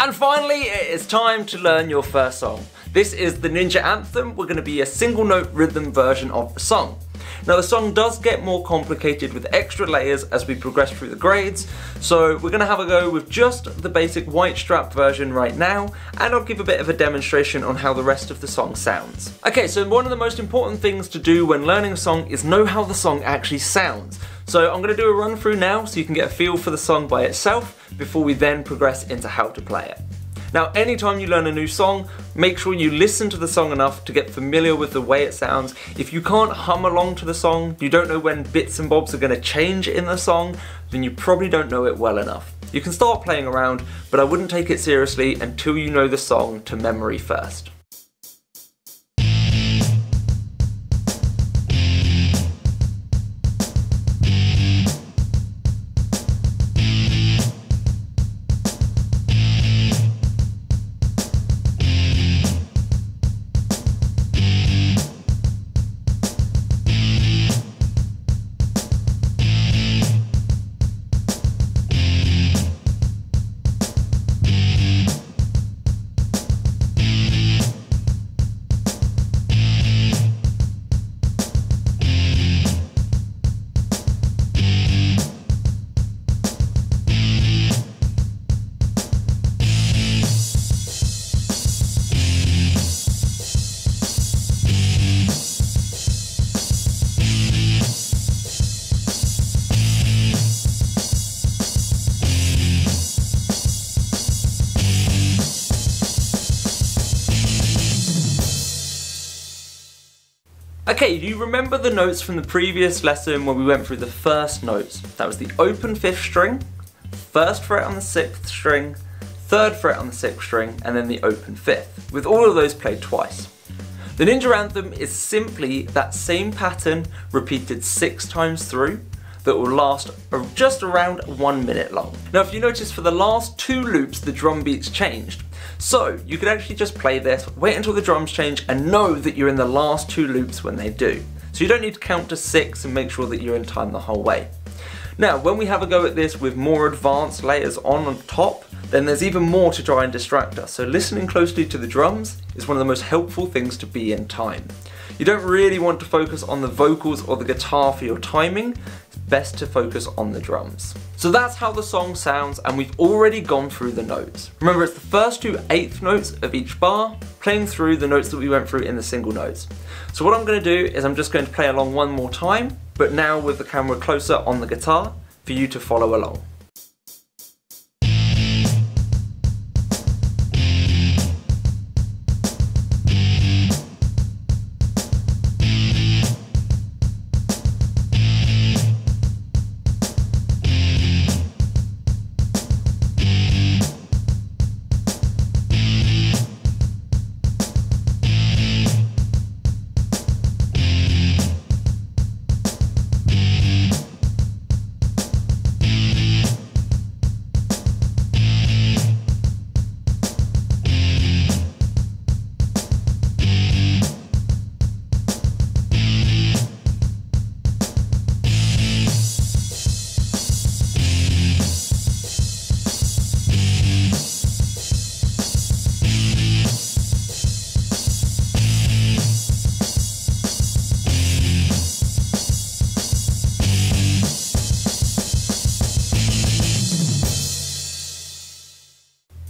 And finally, it is time to learn your first song. This is the Ninja Anthem. We're going to be a single note rhythm version of the song. Now the song does get more complicated with extra layers as we progress through the grades, so we're going to have a go with just the basic white strap version right now, and I'll give a bit of a demonstration on how the rest of the song sounds. Okay, so one of the most important things to do when learning a song is know how the song actually sounds. So I'm going to do a run through now so you can get a feel for the song by itself before we then progress into how to play it. Now, anytime you learn a new song, make sure you listen to the song enough to get familiar with the way it sounds. If you can't hum along to the song, you don't know when bits and bobs are going to change in the song, then you probably don't know it well enough. You can start playing around, but I wouldn't take it seriously until you know the song to memory first. Okay, do you remember the notes from the previous lesson when we went through the first notes? That was the open 5th string, 1st fret on the 6th string, 3rd fret on the 6th string, and then the open 5th, with all of those played twice. The Ninja Anthem is simply that same pattern repeated 6 times through that will last just around 1 minute long. Now if you notice, for the last 2 loops the drum beats changed. So you could actually just play this, wait until the drums change, and know that you're in the last 2 loops when they do. So you don't need to count to 6 and make sure that you're in time the whole way. Now when we have a go at this with more advanced layers on top, then there's even more to try and distract us. So listening closely to the drums is one of the most helpful things to be in time. You don't really want to focus on the vocals or the guitar for your timing. It's best to focus on the drums. So that's how the song sounds, and we've already gone through the notes. Remember, it's the first 2 eighth notes of each bar, playing through the notes that we went through in the single notes. So what I'm going to do is I'm just going to play along one more time, but now with the camera closer on the guitar for you to follow along.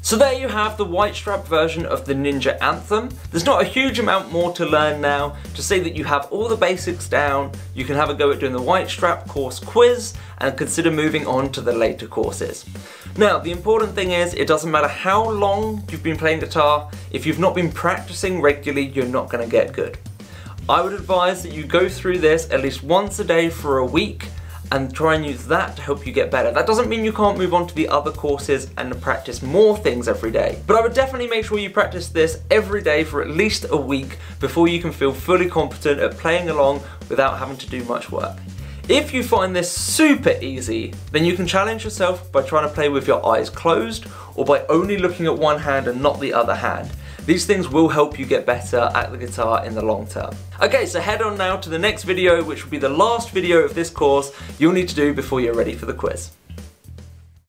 So there you have the white strap version of the Ninja Anthem. There's not a huge amount more to learn now. To say that you have all the basics down, you can have a go at doing the white strap course quiz and consider moving on to the later courses. Now, the important thing is, it doesn't matter how long you've been playing guitar, if you've not been practicing regularly, you're not going to get good. I would advise that you go through this at least once a day for a week and try and use that to help you get better. That doesn't mean you can't move on to the other courses and practice more things every day, but I would definitely make sure you practice this every day for at least a week before you can feel fully competent at playing along without having to do much work. If you find this super easy, then you can challenge yourself by trying to play with your eyes closed or by only looking at one hand and not the other hand. These things will help you get better at the guitar in the long term. Okay, so head on now to the next video, which will be the last video of this course you'll need to do before you're ready for the quiz.